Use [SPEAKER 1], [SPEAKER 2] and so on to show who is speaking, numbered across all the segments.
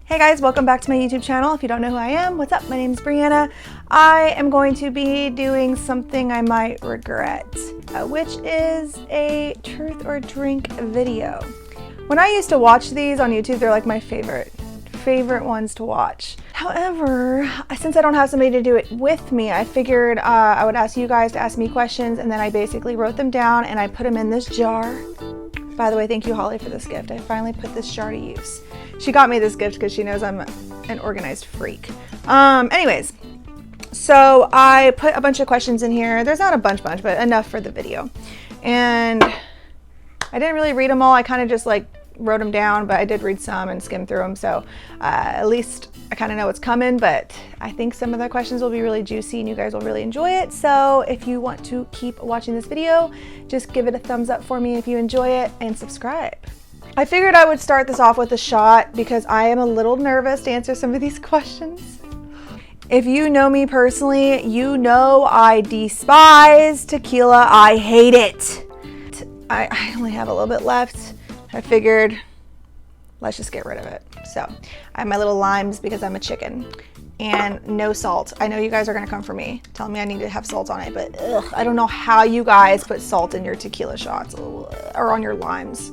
[SPEAKER 1] Hey guys, welcome back to my YouTube channel. If you don't know who I am, what's up? My name is Brianna. I am going to be doing something I might regret, which is a truth or drink video. When I used to watch these on YouTube, they're like my favorite ones to watch. However, since I don't have somebody to do it with me, I figured I would ask you guys to ask me questions, and then I basically wrote them down and I put them in this jar. By the way, thank you, Holly, for this gift. I finally put this jar to use. She got me this gift because she knows I'm an organized freak. Anyways, so I put a bunch of questions in here. There's not a bunch, but enough for the video. And I didn't really read them all. I kind of just like wrote them down, but I did read some and skim through them. So at least I kind of know what's coming, but I think some of the questions will be really juicy and you guys will really enjoy it. So if you want to keep watching this video, just give it a thumbs up for me if you enjoy it and subscribe. I figured I would start this off with a shot because I am a little nervous to answer some of these questions. If you know me personally, you know I despise tequila. I hate it. I only have a little bit left. I figured let's just get rid of it. So I have my little limes because I'm a chicken, and no salt. I know you guys are gonna come for me, telling me I need to have salt on it, but ugh, I don't know how you guys put salt in your tequila shots or on your limes.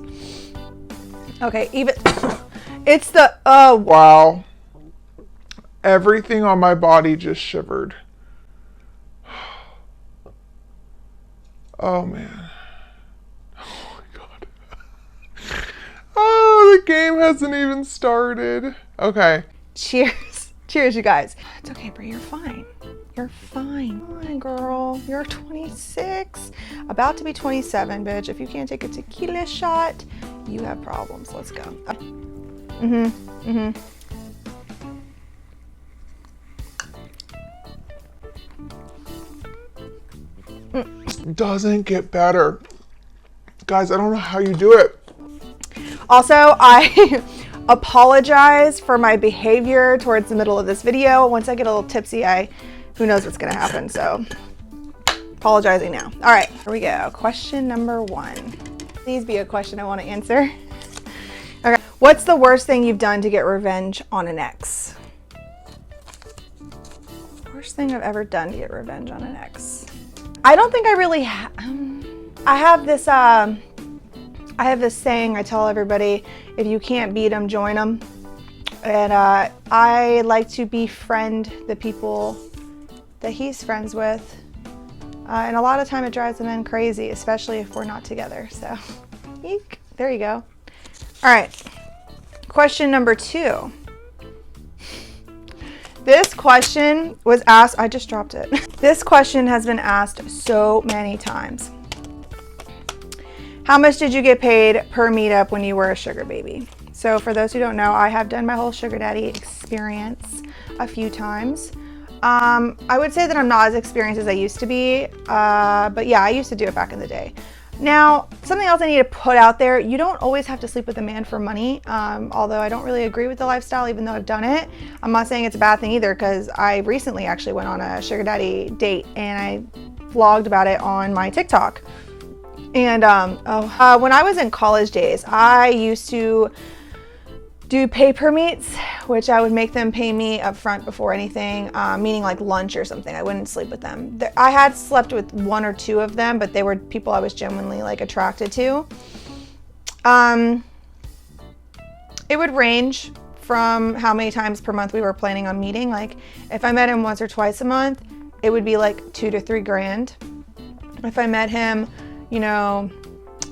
[SPEAKER 1] Okay, even it's the, oh
[SPEAKER 2] wow. Everything on my body just shivered. Oh man. Oh my God. Oh, the game hasn't even started. Okay.
[SPEAKER 1] Cheers. Cheers, you guys. It's okay, Brie, you're fine. You're fine. Come on, girl. You're 26. About to be 27, bitch. If you can't take a tequila shot, you have problems. Let's go.
[SPEAKER 2] Doesn't get better. Guys, I don't know how you do it.
[SPEAKER 1] Also, I apologize for my behavior towards the middle of this video. Once I get a little tipsy, who knows what's gonna happen, so apologizing now. All right, here we go. Question number 1. Please be a question I want to answer. Okay, what's the worst thing you've done to get revenge on an ex? Worst thing I've ever done to get revenge on an ex. I don't think I really I have this saying I tell everybody: if you can't beat them, join them. And I like to befriend the people that he's friends with. And a lot of time it drives the men crazy, especially if we're not together. So, eek, there you go. All right, question number 2. This question was asked, I just dropped it. This question has been asked so many times. How much did you get paid per meetup when you were a sugar baby? So for those who don't know, I have done my whole sugar daddy experience a few times. I would say that I'm not as experienced as I used to be, but yeah, I used to do it back in the day. Now, something else I need to put out there: you don't always have to sleep with a man for money, although I don't really agree with the lifestyle, even though I've done it. I'm not saying it's a bad thing either, because I recently actually went on a sugar daddy date and I vlogged about it on my TikTok. And when I was in college days, I used to do pay-per meets, which I would make them pay me up front before anything, meaning like lunch or something. I wouldn't sleep with them. I had slept with 1 or 2 of them, but they were people I was genuinely like attracted to. It would range from how many times per month we were planning on meeting. Like if I met him once or twice a month, it would be like $2 to $3 grand. If I met him, you know,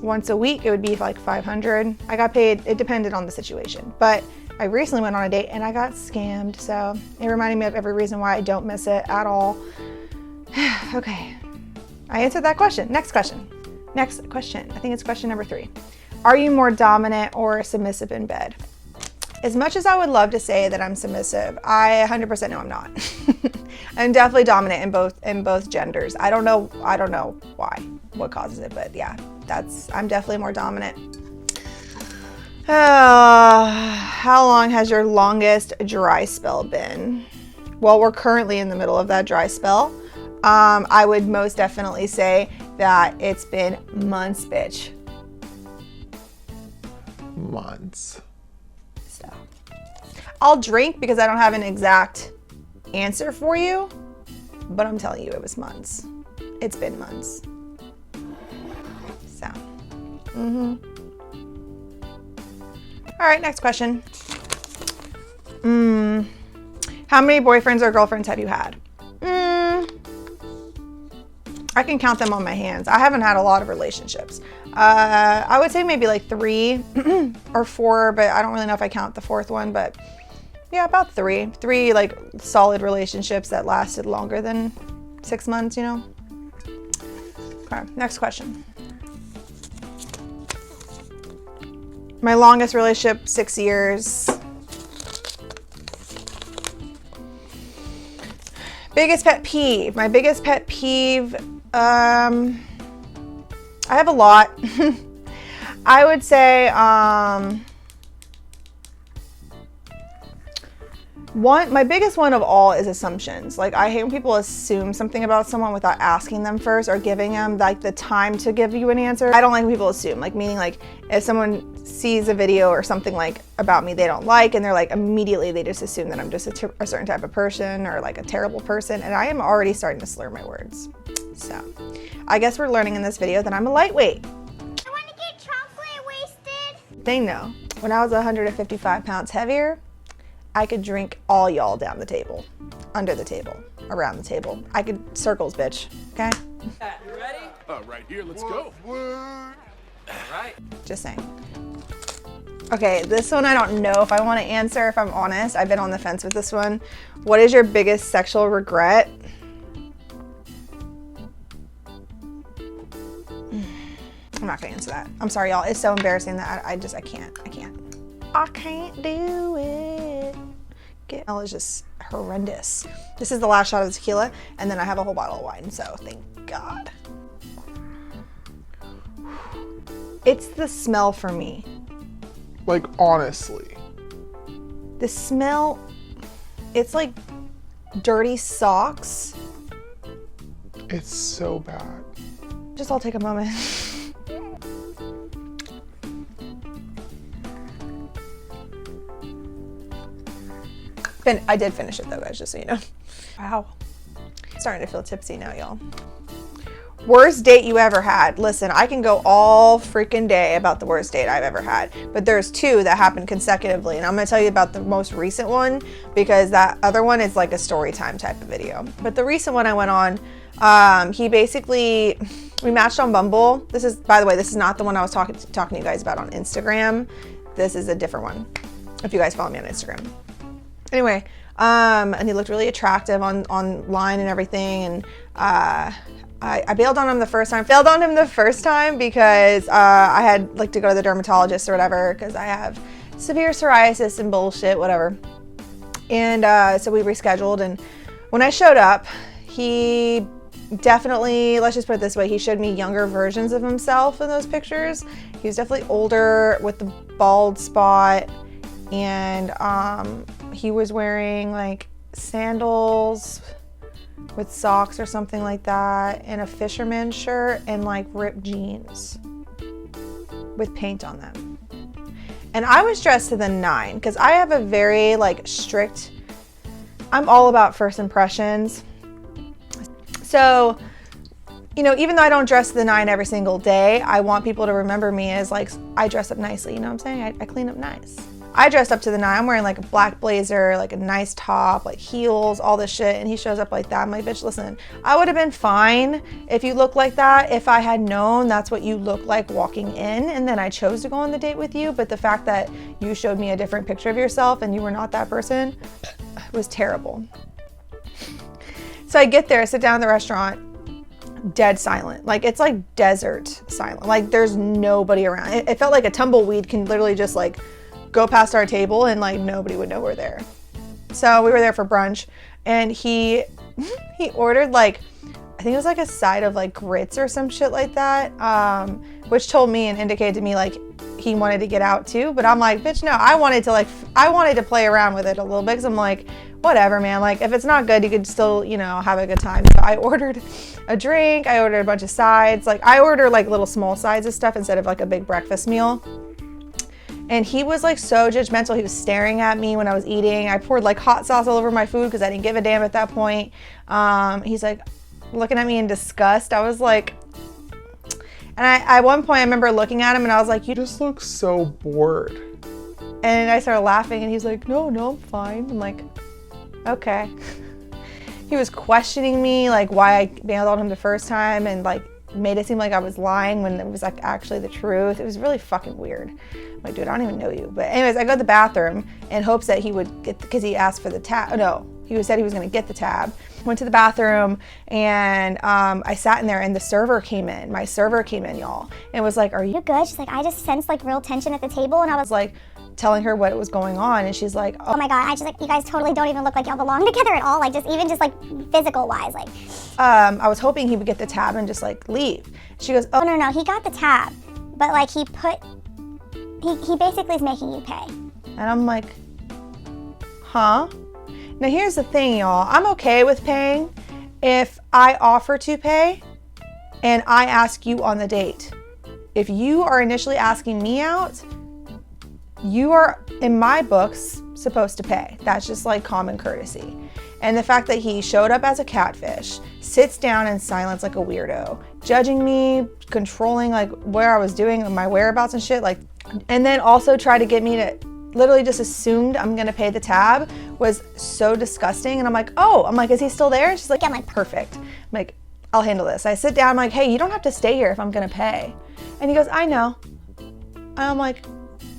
[SPEAKER 1] once a week, it would be like 500. I got paid, it depended on the situation. But I recently went on a date and I got scammed, so it reminded me of every reason why I don't miss it at all. Okay, I answered that question. Next question. Next question, I think it's question number 3. Are you more dominant or submissive in bed? As much as I would love to say that I'm submissive, I 100% know I'm not. I'm definitely dominant in both genders. I don't know why, what causes it, but yeah, I'm definitely more dominant. How long has your longest dry spell been? Well, we're currently in the middle of that dry spell. I would most definitely say that it's been months, bitch.
[SPEAKER 2] Months.
[SPEAKER 1] So I'll drink because I don't have an exact answer for you, but I'm telling you it was months. It's been months. So, All right, next question. How many boyfriends or girlfriends have you had? I can count them on my hands. I haven't had a lot of relationships. I would say maybe like 3 or 4, but I don't really know if I count the 4th one, but yeah, about 3. 3 like solid relationships that lasted longer than 6 months, you know? Okay, next question. My longest relationship, 6 years. Biggest pet peeve. My biggest pet peeve, I have a lot. I would say, my biggest one of all is assumptions. Like, I hate when people assume something about someone without asking them first or giving them like the time to give you an answer. I don't like when people assume, like meaning like if someone sees a video or something like about me they don't like and they're like immediately they just assume that I'm just a certain type of person or like a terrible person, and I am already starting to slur my words. So I guess we're learning in this video that I'm a lightweight.
[SPEAKER 3] I want to get chocolate wasted.
[SPEAKER 1] They know. When I was 155 pounds heavier, I could drink all y'all down the table, under the table, around the table. I could circles, bitch, okay?
[SPEAKER 4] You ready?
[SPEAKER 5] Right here, let's go.
[SPEAKER 4] All right.
[SPEAKER 1] Just saying. Okay, this one I don't know if I want to answer, if I'm honest. I've been on the fence with this one. What is your biggest sexual regret? I'm not gonna answer that. I'm sorry, y'all. It's so embarrassing that I can't. I can't do it. Smell is just horrendous. This is the last shot of the tequila, and then I have a whole bottle of wine, so thank God. It's the smell for me.
[SPEAKER 2] Like, honestly.
[SPEAKER 1] The smell, it's like dirty socks.
[SPEAKER 2] It's so bad.
[SPEAKER 1] Just I'll take a moment. I did finish it though, guys, just so you know. Wow. Starting to feel tipsy now, y'all. Worst date you ever had. Listen, I can go all freaking day about the worst date I've ever had, but there's 2 that happened consecutively, and I'm gonna tell you about the most recent one because that other one is like a story time type of video. But the recent one I went on, we matched on Bumble. This is, by the way, this is not the one I was talking to you guys about on Instagram. This is a different one, if you guys follow me on Instagram. Anyway, and he looked really attractive online and everything, and I bailed on him the first time. Failed on him the first time because I had like to go to the dermatologist or whatever because I have severe psoriasis and bullshit, whatever. And so we rescheduled, and when I showed up, he definitely, let's just put it this way, he showed me younger versions of himself in those pictures. He was definitely older with the bald spot, and he was wearing like sandals with socks or something like that, and a fisherman shirt and like ripped jeans with paint on them. And I was dressed to the 9 because I have a very like strict, I'm all about first impressions. So, you know, even though I don't dress to the 9 every single day, I want people to remember me as like, I dress up nicely, you know what I'm saying? I clean up nice. I dressed up to the 9. I'm wearing like a black blazer, like a nice top, like heels, all this shit, and he shows up like that. I'm like, bitch, listen, I would have been fine if you looked like that if I had known that's what you look like walking in, and then I chose to go on the date with you. But the fact that you showed me a different picture of yourself and you were not that person was terrible. So I get there, I sit down at the restaurant, dead silent. Like, it's like desert silent. Like, there's nobody around. It felt like a tumbleweed can literally just like go past our table and like nobody would know we're there. So we were there for brunch, and he ordered like, I think it was like a side of like grits or some shit like that, which told me and indicated to me like he wanted to get out too. But I'm like, bitch, no, I wanted to play around with it a little bit because I'm like, whatever, man. Like, if it's not good, you could still, you know, have a good time. So I ordered a drink. I ordered a bunch of sides. Like, I order like little small sides of stuff instead of like a big breakfast meal. And he was like so judgmental. He was staring at me when I was eating. I poured like hot sauce all over my food because I didn't give a damn at that point. He's like looking at me in disgust. I was like, and at one point I remember looking at him and I was like,
[SPEAKER 2] You just look so bored.
[SPEAKER 1] and I started laughing and he's like, no, I'm fine. I'm like, okay. He was questioning me, like why I bailed on him the first time and like made it seem like I was lying when it was like actually the truth. It was really fucking weird. I'm like, dude, I don't even know you. But anyways, I go to the bathroom in hopes that he would get, because he asked for the tab. No, he said he was going to get the tab. Went to the bathroom and I sat in there and the server came in. My server came in, y'all, and was like, are you
[SPEAKER 3] You good? She's like, I just sensed like real tension at the table, and I was like,
[SPEAKER 1] like telling her what was going on, and she's like,
[SPEAKER 3] oh my god, I just like, you guys totally don't even look like y'all belong together at all. Like just even just like physical wise, like.
[SPEAKER 1] I was hoping he would get the tab and just like leave. She goes,
[SPEAKER 3] Oh
[SPEAKER 1] oh,
[SPEAKER 3] no, he got the tab, but like he basically is making you pay.
[SPEAKER 1] and I'm like, huh? Now here's the thing, y'all. I'm okay with paying if I offer to pay and I ask you on the date. If you are initially asking me out, you are, in my books, supposed to pay. That's just like common courtesy. And the fact that he showed up as a catfish, sits down in silence like a weirdo, judging me, controlling like where I was doing, my whereabouts and shit, like, and then also try to get me to literally just assumed I'm gonna pay the tab was so disgusting. And I'm like, oh, I'm like, is he still there? And she's like, yeah, I'm like, perfect. I'm like, I'll handle this. I sit down, I'm like, hey, you don't have to stay here if I'm gonna pay. And he goes, I know. And I'm like,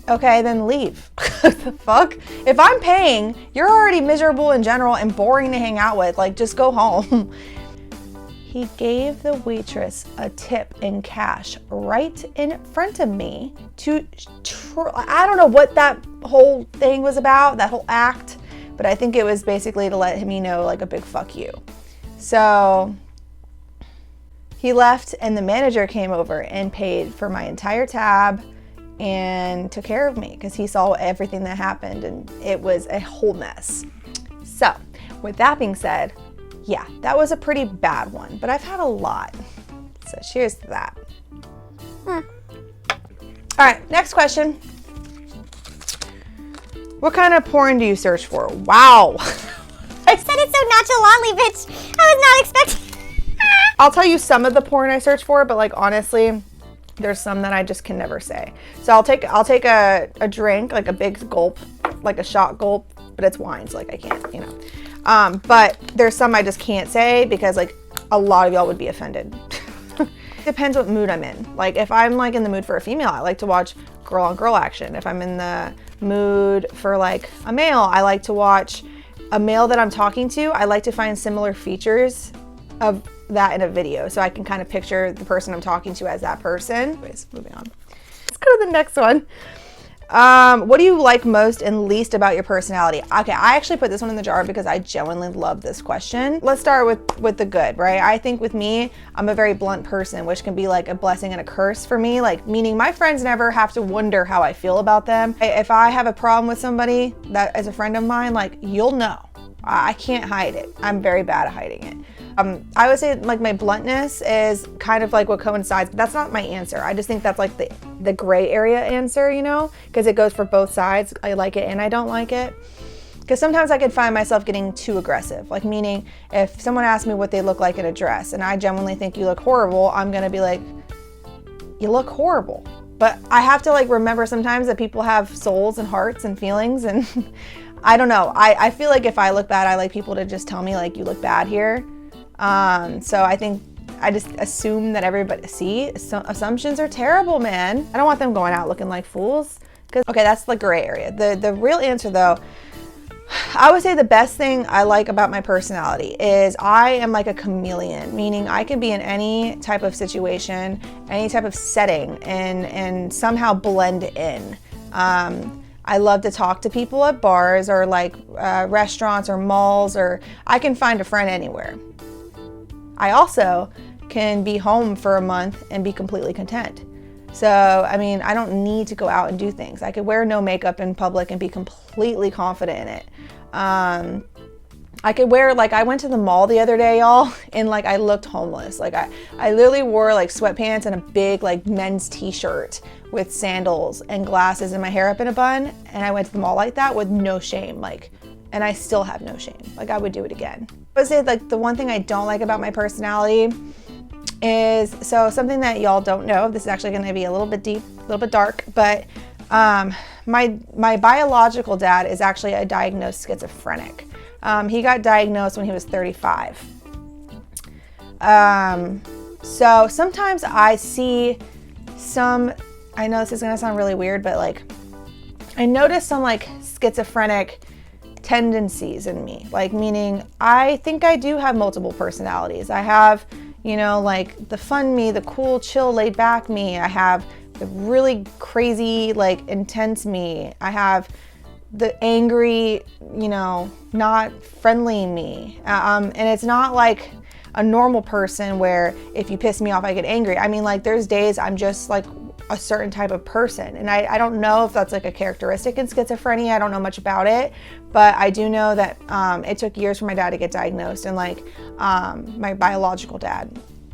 [SPEAKER 1] okay, then leave. What the fuck? If I'm paying, you're already miserable in general and boring to hang out with. Like, just go home. He gave the waitress a tip in cash right in front of me I don't know what that whole thing was about, that whole act, but I think it was basically to let me know like a big fuck you. So he left and the manager came over and paid for my entire tab and took care of me because he saw everything that happened and it was a whole mess. So with that being said, yeah, that was a pretty bad one, but I've had a lot. So cheers to that. All right, next question. What kind of porn do you search for? Wow.
[SPEAKER 3] I said it so nonchalantly, bitch. I was not expecting.
[SPEAKER 1] I'll tell you some of the porn I search for, but like honestly, there's some that I just can never say. So I'll take a drink, like a big gulp, like a shot gulp, but it's wine, so like I can't, you know. But there's some I just can't say because like a lot of y'all would be offended. Depends what mood I'm in. Like if I'm like in the mood for a female, I like to watch girl on girl action. If I'm in the mood for like a male, I like to watch a male that I'm talking to. I like to find similar features of that in a video so I can kind of picture the person I'm talking to as that person. Anyways, moving on. Let's go to the next one. What do you like most and least about your personality? Okay, I actually put this one in the jar because I genuinely love this question. Let's start with the good, right? I think with me, I'm a very blunt person, which can be like a blessing and a curse for me, like meaning my friends never have to wonder how I feel about them. If I have a problem with somebody that is a friend of mine, like you'll know. I can't hide it. I'm very bad at hiding it. I would say like my bluntness is kind of like what coincides, but that's not my answer. I just think that's like the gray area answer, you know, because it goes for both sides. I like it and I don't like it. Because sometimes I could find myself getting too aggressive, like meaning if someone asks me what they look like in a dress and I genuinely think you look horrible, I'm gonna be like, you look horrible. But I have to like remember sometimes that people have souls and hearts and feelings and I don't know. I feel like if I look bad, I like people to just tell me like you look bad here. So I think I just assume that everybody assumptions are terrible, man. I don't want them going out looking like fools. Okay, that's the gray area. The real answer though, I would say the best thing I like about my personality is I am like a chameleon, meaning I can be in any type of situation, any type of setting and somehow blend in. I love to talk to people at bars or like restaurants or malls, or I can find a friend anywhere. I also can be home for a month and be completely content. So, I mean, I don't need to go out and do things. I could wear no makeup in public and be completely confident in it. I could wear, like, I went to the mall the other day, y'all, and like I looked homeless. Like I literally wore like sweatpants and a big like men's t-shirt with sandals and glasses and my hair up in a bun, and I went to the mall like that with no shame, like, and I still have no shame. Like, I would do it again. I would say, like, the one thing I don't like about my personality is, so something that y'all don't know, this is actually going to be a little bit deep, a little bit dark, but my biological dad is actually a diagnosed schizophrenic. He got diagnosed when he was 35. So sometimes I see some, I know this is gonna sound really weird, but like, I notice some like schizophrenic tendencies in me, like, meaning I think I do have multiple personalities. I have, you know, like the fun me, the cool, chill, laid back me. I have the really crazy, like intense me. I have the angry, you know, not friendly me. And it's not like a normal person where if you piss me off, I get angry. I mean, like, there's days I'm just like a certain type of person. And I don't know if that's like a characteristic in schizophrenia. I don't know much about it, but I do know that it took years for my dad to get diagnosed, and like my biological dad.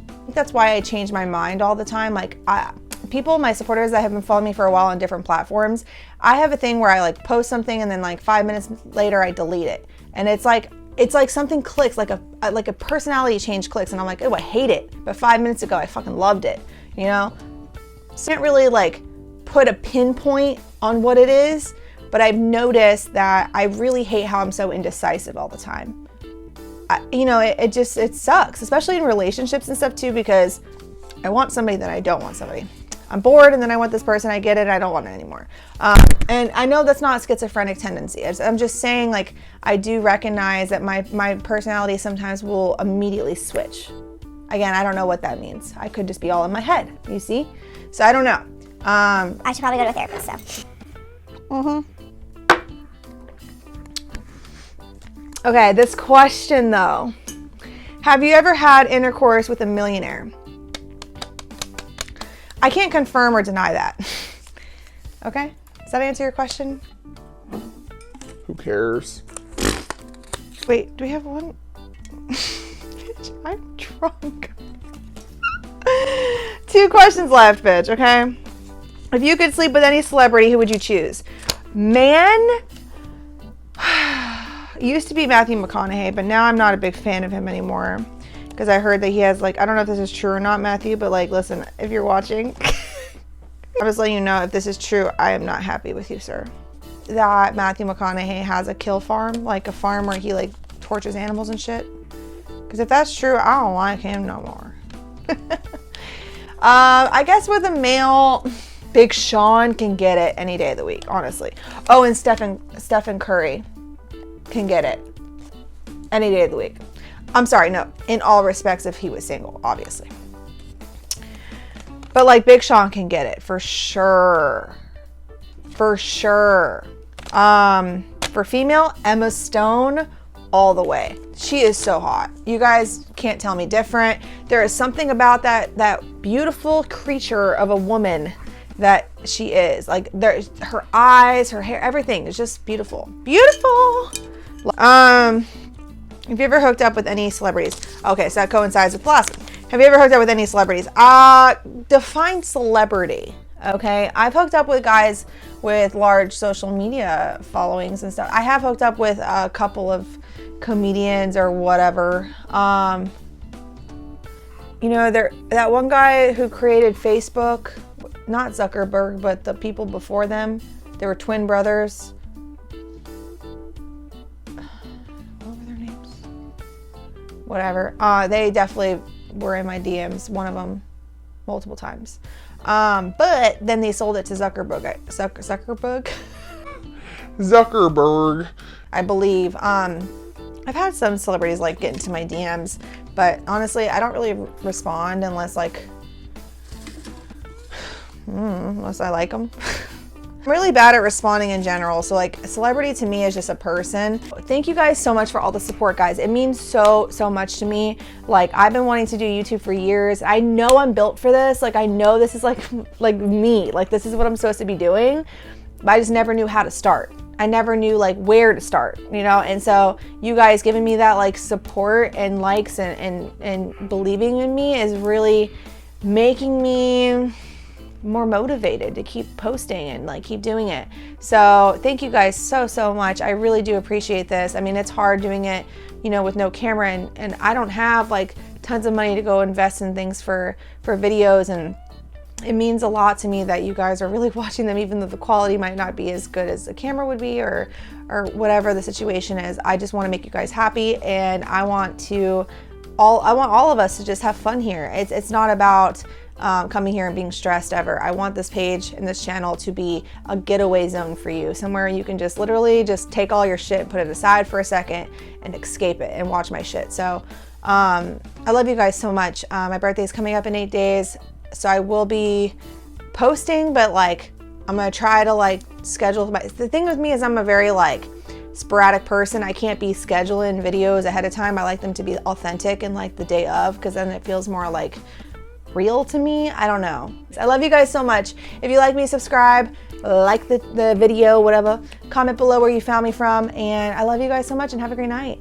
[SPEAKER 1] I think that's why I change my mind all the time. Like, people, my supporters that have been following me for a while on different platforms, I have a thing where I like post something and then like 5 minutes later I delete it. And it's like something clicks, like a personality change clicks, and I'm like, oh, I hate it. But 5 minutes ago I fucking loved it, you know? So I can't really like put a pinpoint on what it is, but I've noticed that I really hate how I'm so indecisive all the time. You know, it sucks, especially in relationships and stuff too, because I want somebody, then I don't want somebody. I'm bored, and then I want this person, I get it, I don't want it anymore. And I know that's not a schizophrenic tendency. I'm just saying, like, I do recognize that my personality sometimes will immediately switch. Again, I don't know what that means. I could just be all in my head, you see? So I don't know.
[SPEAKER 3] I should probably go to a therapist, so.
[SPEAKER 1] Okay, this question though. Have you ever had intercourse with a millionaire? I can't confirm or deny that. Okay, does that answer your question?
[SPEAKER 2] Who cares?
[SPEAKER 1] Wait, do we have one? Bitch, I'm drunk. 2 questions left, bitch, okay? If you could sleep with any celebrity, who would you choose? Man, used to be Matthew McConaughey, but now I'm not a big fan of him anymore. Because I heard that he has, like, I don't know if this is true or not, Matthew, but like, listen, if you're watching, I'm just letting you know, if this is true, I am not happy with you, sir. That Matthew McConaughey has a kill farm, like a farm where he like tortures animals and shit. Because if that's true, I don't like him no more. I guess with a male, Big Sean can get it any day of the week, honestly. Oh, and Stephen Curry can get it any day of the week. I'm sorry, no, in all respects if he was single, obviously. But like Big Sean can get it for sure. For sure. For female, Emma Stone, all the way. She is so hot. You guys can't tell me different. There is something about that beautiful creature of a woman that she is. Like, there's her eyes, her hair, everything is just beautiful. Beautiful. Have you ever hooked up with any celebrities? Okay, so that coincides with the last one. Have you ever hooked up with any celebrities? Define celebrity, okay? I've hooked up with guys with large social media followings and stuff. I have hooked up with a couple of comedians or whatever. You know, that one guy who created Facebook, not Zuckerberg, but the people before them, they were twin brothers. What were their names? Whatever. They definitely were in my DMs, one of them, multiple times. But then they sold it to Zuckerberg.
[SPEAKER 2] Zuckerberg.
[SPEAKER 1] I believe. I've had some celebrities like get into my DMs, but honestly, I don't really respond unless like, unless I like them. I'm really bad at responding in general. So like, a celebrity to me is just a person. Thank you guys so much for all the support, guys. It means so much to me. Like, I've been wanting to do YouTube for years. I know I'm built for this. Like, I know this is like me. Like, this is what I'm supposed to be doing, but I just never knew how to start. I never knew like where to start, you know? And so you guys giving me that like support and likes and believing in me is really making me more motivated to keep posting and like keep doing it. So thank you guys so much. I really do appreciate this. I mean, it's hard doing it, you know, with no camera, and I don't have like tons of money to go invest in things for videos, and it means a lot to me that you guys are really watching them, even though the quality might not be as good as the camera would be, or whatever the situation is. I just want to make you guys happy, and I want all of us to just have fun here. It's not about coming here and being stressed ever. I want this page and this channel to be a getaway zone for you, somewhere you can just literally just take all your shit, put it aside for a second, and escape it and watch my shit. So I love you guys so much. My birthday is coming up in 8 days. So I will be posting, but like I'm gonna try to like schedule the thing with me is I'm a very like sporadic person. I can't be scheduling videos ahead of time. I like them to be authentic and like the day of, because then it feels more like real to me. I don't know. I love you guys so much. If you like me, subscribe, like the video, whatever. Comment below where you found me from, and I love you guys so much, and have a great night.